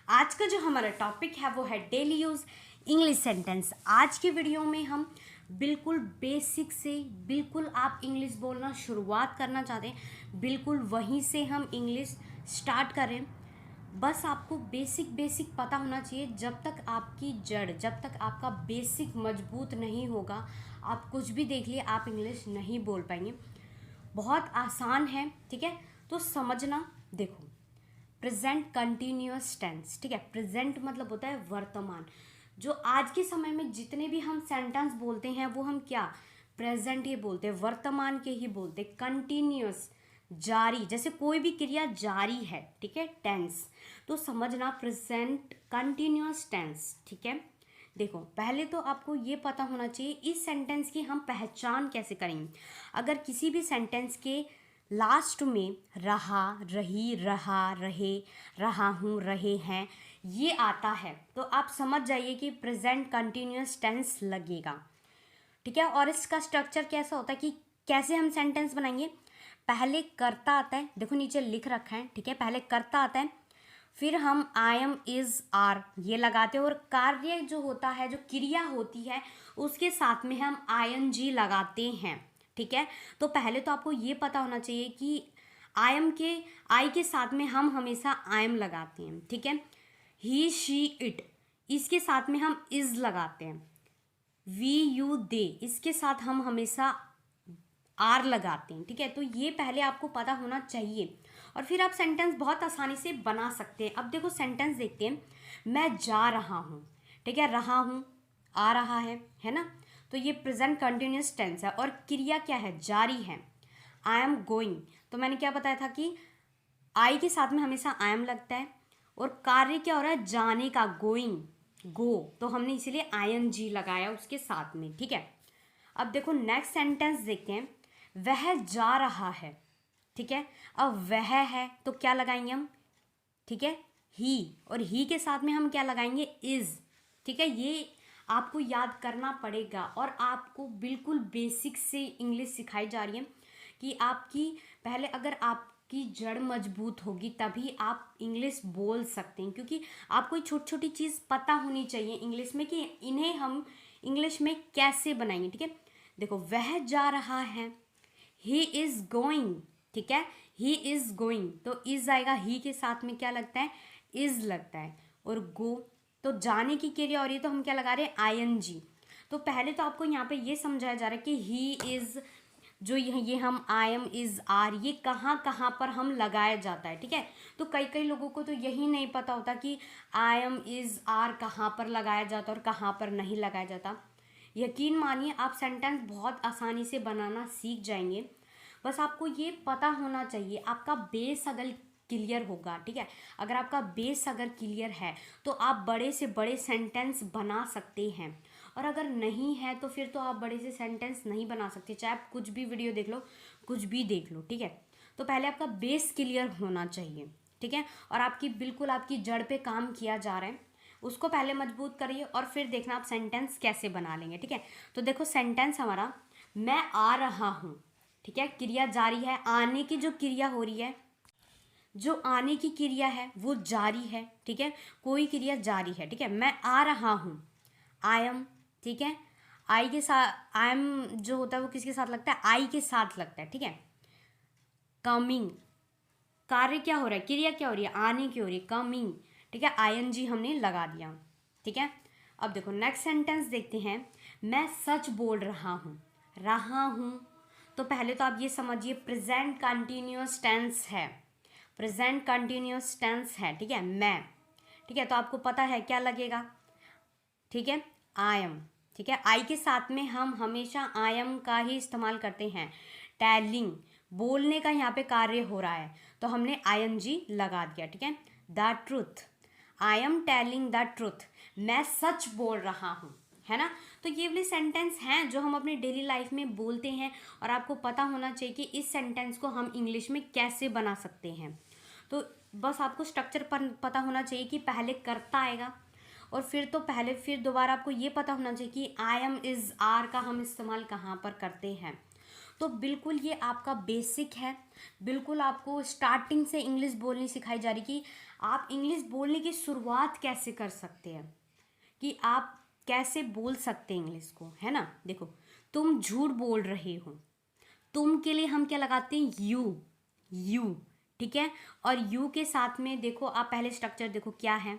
आज का जो हमारा टॉपिक है वो है डेली यूज़ इंग्लिश सेंटेंस। आज की वीडियो में हम बिल्कुल बेसिक से बिल्कुल आप इंग्लिश बोलना शुरुआत करना चाहते हैं, बिल्कुल वहीं से हम इंग्लिश स्टार्ट करें। बस आपको बेसिक पता होना चाहिए। जब तक आपकी जड़, जब तक आपका बेसिक मजबूत नहीं होगा, आप कुछ भी देख लिए आप इंग्लिश नहीं बोल पाएंगे। बहुत आसान है, ठीक है। तो समझना, देखो प्रेजेंट कंटिन्यूअस टेंस, ठीक है। प्रेजेंट मतलब होता है वर्तमान। जो आज के समय में जितने भी हम सेंटेंस बोलते हैं वो हम क्या प्रेजेंट ही बोलते हैं, वर्तमान के ही बोलते हैं। कंटिन्यूअस जारी, जैसे कोई भी क्रिया जारी है, ठीक है, टेंस। तो समझना प्रेजेंट कंटिन्यूअस टेंस, ठीक है। देखो पहले तो आपको ये पता होना चाहिए इस सेंटेंस की हम पहचान कैसे करेंगे। अगर किसी भी सेंटेंस के लास्ट में रहा, रही, रहा, रहे, रहा हूँ, रहे हैं ये आता है तो आप समझ जाइए कि प्रेजेंट कंटिन्यूअस टेंस लगेगा, ठीक है। और इसका स्ट्रक्चर कैसा होता है कि कैसे हम सेंटेंस बनाएंगे। पहले कर्ता आता है, देखो नीचे लिख रखा है, ठीक है। पहले कर्ता आता है, फिर हम आई एम, इज, आर ये लगाते हैं और कार्य जो होता है, जो क्रिया होती है उसके साथ में हम ING लगाते हैं, ठीक है। तो पहले तो आपको ये पता होना चाहिए कि आई के साथ में हम हमेशा आई एम लगाते हैं, ठीक है। ही, शी, इट इसके साथ में हम इज लगाते हैं। वी, यू, दे इसके साथ हम हमेशा आर लगाते हैं, ठीक है। तो ये पहले आपको पता होना चाहिए और फिर आप सेंटेंस बहुत आसानी से बना सकते हैं। अब देखो सेंटेंस देखते हैं। मैं जा रहा हूँ, ठीक है, रहा हूँ, आ रहा है ना। तो ये प्रेजेंट कंटिन्यूअस टेंस है और क्रिया क्या है, जारी है। आई एम गोइंग, तो मैंने क्या बताया था कि आई के साथ में हमेशा आई एम लगता है और कार्य क्या हो रहा है, जाने का, गोइंग, गो, तो हमने इसीलिए ING लगाया उसके साथ में, ठीक है। अब देखो नेक्स्ट सेंटेंस देखते हैं। वह जा रहा है, ठीक है। अब वह है तो क्या लगाएंगे हम, ठीक है, ही, और ही के साथ में हम क्या लगाएंगे, इज, ठीक है। ये आपको याद करना पड़ेगा और आपको बिल्कुल बेसिक से इंग्लिश सिखाई जा रही है कि आपकी पहले अगर आपकी जड़ मजबूत होगी तभी आप इंग्लिश बोल सकते हैं, क्योंकि आपको ये छोटी छोटी चीज़ पता होनी चाहिए इंग्लिश में कि इन्हें हम इंग्लिश में कैसे बनाएंगे, ठीक है। देखो वह जा रहा है, ही इज गोइंग, ठीक है, ही इज गोइंग तो इज आएगा, ही के साथ में क्या लगता है, इज लगता है, और गो तो जाने की क्रिया और ये तो हम क्या लगा रहे हैं, ING। तो पहले तो आपको यहाँ पे ये समझाया जा रहा है कि ही इज, जो ये हम आई एम, इज, आर ये कहाँ कहाँ पर हम लगाया जाता है, ठीक है। तो कई कई लोगों को तो यही नहीं पता होता कि आई एम, इज, आर कहाँ पर लगाया जाता और कहाँ पर नहीं लगाया जाता। यकीन मानिए आप सेंटेंस बहुत आसानी से बनाना सीख जाएंगे। बस आपको ये पता होना चाहिए, आपका बेस अगर क्लियर होगा, ठीक है। अगर आपका बेस अगर क्लियर है तो आप बड़े से बड़े सेंटेंस बना सकते हैं, और अगर नहीं है तो फिर तो आप बड़े से सेंटेंस नहीं बना सकते, चाहे आप कुछ भी वीडियो देख लो, कुछ भी देख लो, ठीक है। तो पहले आपका बेस क्लियर होना चाहिए, ठीक है। और आपकी बिल्कुल आपकी जड़ पे काम किया जा रहा है, उसको पहले मजबूत करिए और फिर देखना आप सेंटेंस कैसे बना लेंगे, ठीक है। तो देखो सेंटेंस हमारा, मैं आ रहा हूँ, ठीक है, क्रिया जारी है, आने की जो क्रिया हो रही है, जो आने की क्रिया है वो जारी है, ठीक है, कोई क्रिया जारी है, ठीक है। मैं आ रहा हूँ, आई एम, ठीक है। आई के साथ आई एम जो होता है वो किसके साथ लगता है, आई के साथ लगता है, ठीक है। कमिंग, कार्य क्या हो रहा है, क्रिया क्या हो रही है, आने की हो रही है, कमिंग, ठीक है, ING हमने लगा दिया, ठीक है। अब देखो नेक्स्ट सेंटेंस देखते हैं। मैं सच बोल रहा हूँ तो पहले तो आप ये समझिए प्रेजेंट कंटिन्यूअस टेंस है, प्रेजेंट कंटिन्यूअस टेंस है, ठीक है। मैं, ठीक है, तो आपको पता है क्या लगेगा, ठीक है, आई एम, ठीक है। आई के साथ में हम हमेशा आई एम का ही इस्तेमाल करते हैं। टेलिंग, बोलने का यहाँ पे कार्य हो रहा है तो हमने ING लगा दिया, ठीक है। The truth, I am telling the truth, मैं सच बोल रहा हूँ, है ना। तो ये वाले सेंटेंस हैं जो हम अपने डेली लाइफ में बोलते हैं और आपको पता होना चाहिए कि इस सेंटेंस को हम इंग्लिश में कैसे बना सकते हैं। तो बस आपको स्ट्रक्चर पर पता होना चाहिए कि पहले कर्ता आएगा और फिर दोबारा आपको ये पता होना चाहिए कि आई एम, इज, आर का हम इस्तेमाल कहाँ पर करते हैं। तो बिल्कुल ये आपका बेसिक है, बिल्कुल आपको स्टार्टिंग से इंग्लिश बोलनी सिखाई जा रही कि आप इंग्लिश बोलने की शुरुआत कैसे कर सकते हैं, कि आप कैसे बोल सकते हैं इंग्लिश को, है ना। देखो, तुम झूठ बोल रहे हो, तुम के लिए हम क्या लगाते हैं, यू, ठीक है। और यू के साथ में देखो, आप पहले स्ट्रक्चर देखो क्या है,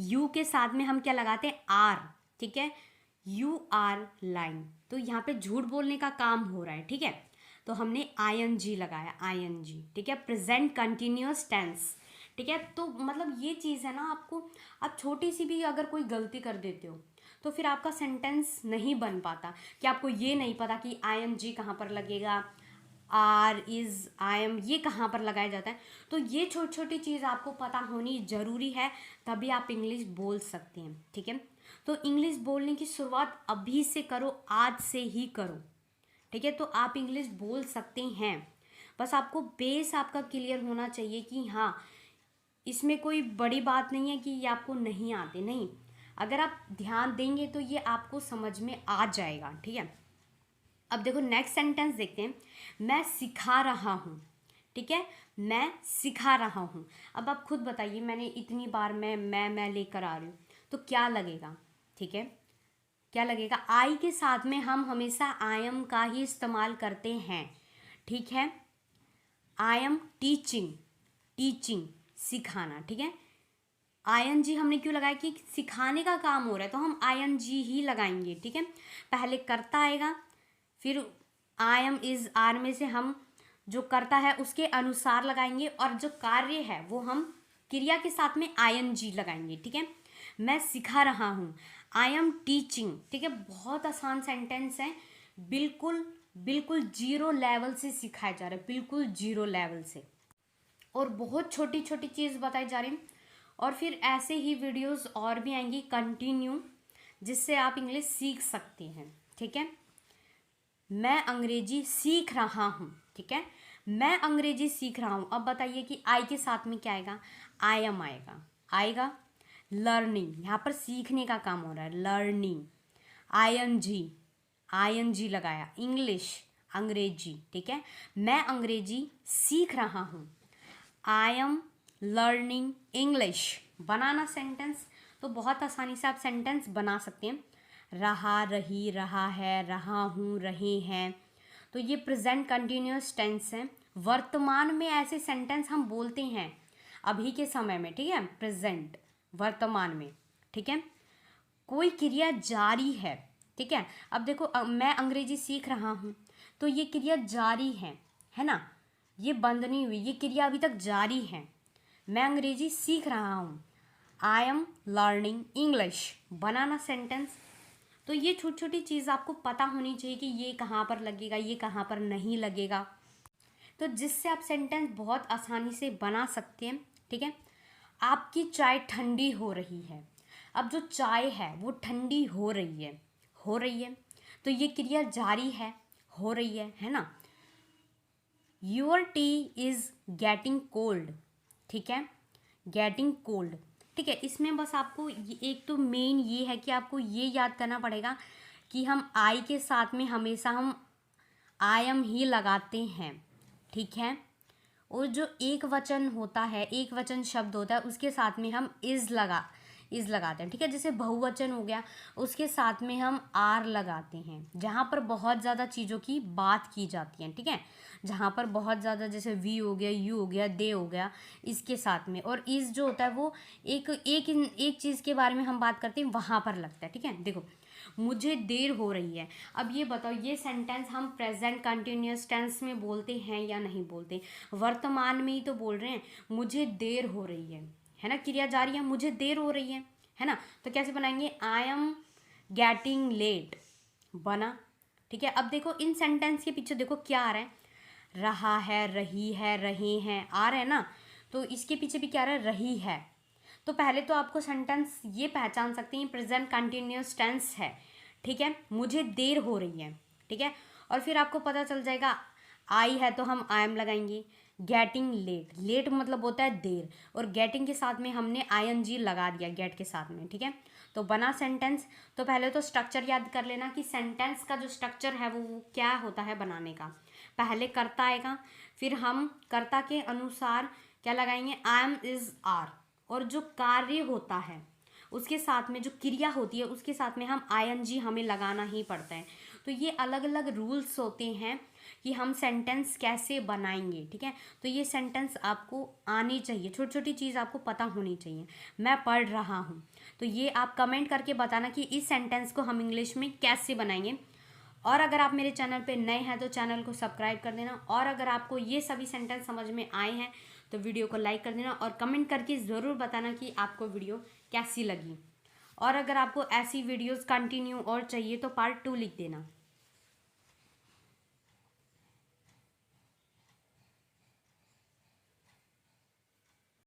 यू के साथ में हम क्या लगाते हैं, आर, ठीक है, यू आर लाइंग। तो यहाँ पे झूठ बोलने का काम हो रहा है, ठीक है। तो हमने आईएनजी लगाया, आईएनजी, ठीक है, प्रेजेंट कंटिन्यूअस टेंस, ठीक है। तो मतलब ये चीज़ है ना, आपको आप छोटी सी भी अगर कोई गलती कर देते हो तो फिर आपका सेंटेंस नहीं बन पाता, कि आपको ये नहीं पता कि आईएनजी कहाँ पर लगेगा, आर, इज, आई एम, ये कहाँ पर लगाया जाता है। तो ये छोटी छोटी चीज़ आपको पता होनी ज़रूरी है, तभी आप इंग्लिश बोल सकते हैं, ठीक है। तो इंग्लिश बोलने की शुरुआत अभी से करो, आज से ही करो, ठीक है। तो आप इंग्लिश बोल सकते हैं, बस आपको बेस आपका क्लियर होना चाहिए कि हाँ, इसमें कोई बड़ी बात नहीं है कि ये आपको नहीं आते, नहीं, अगर आप ध्यान देंगे तो ये आपको समझ में आ जाएगा, ठीक है। अब देखो नेक्स्ट सेंटेंस देखते हैं, मैं सिखा रहा हूँ, ठीक है, मैं सिखा रहा हूँ। अब आप खुद बताइए, मैंने इतनी बार मैं लेकर आ रही हूँ, तो क्या लगेगा, ठीक है, क्या लगेगा। आई के साथ में हम हमेशा आई एम का ही इस्तेमाल करते हैं, ठीक है। आई एम टीचिंग, टीचिंग, सिखाना, ठीक है। आईएनजी हमने क्यों लगाया, कि सिखाने का काम हो रहा है तो हम आईएनजी ही लगाएंगे, ठीक है। पहले करता आएगा, फिर आई एम, इज, आर में से हम जो करता है उसके अनुसार लगाएंगे, और जो कार्य है वो हम क्रिया के साथ में आईएनजी लगाएंगे, ठीक है। मैं सिखा रहा हूँ, आई एम टीचिंग, ठीक है। बहुत आसान सेंटेंस है, बिल्कुल बिल्कुल जीरो लेवल से सिखाया जा रहा है, बिल्कुल जीरो लेवल से, और बहुत छोटी छोटी चीज़ बताई जा रही है। और फिर ऐसे ही वीडियोस और भी आएंगी कंटिन्यू, जिससे आप इंग्लिश सीख सकते हैं, ठीक है। मैं अंग्रेजी सीख रहा हूँ, ठीक है, मैं अंग्रेजी सीख रहा हूँ। अब बताइए कि आई के साथ में क्या आएगा, आई एम आएगा, आएगा। लर्निंग, यहाँ पर सीखने का काम हो रहा है, लर्निंग, आईएनजी, आईएनजी लगाया, इंग्लिश, अंग्रेजी, ठीक है। मैं अंग्रेजी सीख रहा हूँ, I am learning English. Banana sentence, तो बहुत आसानी से आप सेंटेंस बना सकते हैं, रहा, रही, रहा है, रहा हूँ, रहे हैं। तो ये प्रेजेंट कंटिन्यूअस टेंस है। वर्तमान में ऐसे सेंटेंस हम बोलते हैं अभी के समय में, ठीक है, प्रेजेंट, वर्तमान में, ठीक है। कोई क्रिया जारी है, ठीक है। अब देखो, मैं अंग्रेजी सीख रहा हूँ, तो ये क्रिया जारी है ना, ये बंद नहीं हुई, ये क्रिया अभी तक जारी है। मैं अंग्रेजी सीख रहा हूँ, I am learning English. Banana sentence, तो ये छोटी छोटी चीज़ आपको पता होनी चाहिए कि ये कहाँ पर लगेगा, ये कहाँ पर नहीं लगेगा, तो जिससे आप सेंटेंस बहुत आसानी से बना सकते हैं, ठीक है। आपकी चाय ठंडी हो रही है, अब जो चाय है वो ठंडी हो रही है, हो रही है, तो ये क्रिया जारी है, हो रही है ना। Your T is getting cold, ठीक है, गेटिंग कोल्ड, ठीक है। इसमें बस आपको एक तो मेन ये है कि आपको ये याद करना पड़ेगा कि हम आई के साथ में हमेशा हम आई एम ही लगाते हैं, ठीक है। और जो एक वचन होता है, एक वचन शब्द होता है, उसके साथ में हम इज़ लगाते हैं, ठीक है। जैसे बहुवचन हो गया, उसके साथ में हम आर लगाते हैं, जहाँ पर बहुत ज़्यादा चीज़ों की बात की जाती है, ठीक है। जहाँ पर बहुत ज़्यादा, जैसे वी हो गया, यू हो गया, दे हो गया, इसके साथ में, और इज़ जो होता है वो एक चीज़ के बारे में हम बात करते हैं, वहाँ पर लगता है, ठीक है। देखो, मुझे देर हो रही है, अब ये बताओ, ये सेंटेंस हम प्रेजेंट कंटिन्यूअस टेंस में बोलते हैं या नहीं बोलते, वर्तमान में ही तो बोल रहे हैं, मुझे देर हो रही है ना, क्रिया जारी है, मुझे देर हो रही है ना। तो कैसे बनाएंगे, आई एम गेटिंग लेट, बना, ठीक है। अब देखो, इन सेंटेंस के पीछे देखो क्या आ रहा है, रहा है, रही है, रहे हैं, आ रहा है ना, तो इसके पीछे भी क्या आ रहा है, रही है। तो पहले तो आपको सेंटेंस ये पहचान सकते हैं, प्रेजेंट कंटिन्यूअस टेंस है, ठीक है, मुझे देर हो रही है, ठीक है। और फिर आपको पता चल जाएगा, आई है तो हम आई एम लगाएंगे, गेटिंग लेट, लेट मतलब होता है देर, और गेटिंग के साथ में हमने आईएनजी लगा दिया, गेट के साथ में, ठीक है। तो बना सेंटेंस। तो पहले तो स्ट्रक्चर याद कर लेना कि सेंटेंस का जो स्ट्रक्चर है वो क्या होता है बनाने का। पहले कर्ता आएगा, फिर हम कर्ता के अनुसार क्या लगाएंगे, एम इज आर, और जो कार्य होता है उसके साथ में, जो क्रिया होती है उसके साथ में हम आईएनजी हमें लगाना ही पड़ता है। तो ये अलग अलग रूल्स होते हैं कि हम सेंटेंस कैसे बनाएंगे, ठीक है। तो ये सेंटेंस आपको आनी चाहिए, छोटी छोटी चीज़ आपको पता होनी चाहिए। मैं पढ़ रहा हूँ, तो ये आप कमेंट करके बताना कि इस सेंटेंस को हम इंग्लिश में कैसे बनाएंगे। और अगर आप मेरे चैनल पे नए हैं तो चैनल को सब्सक्राइब कर देना, और अगर आपको ये सभी सेंटेंस समझ में आए हैं तो वीडियो को लाइक कर देना, और कमेंट करके ज़रूर बताना कि आपको वीडियो कैसी लगी। और अगर आपको ऐसी वीडियोस कंटिन्यू और चाहिए तो पार्ट 2 लिख देना।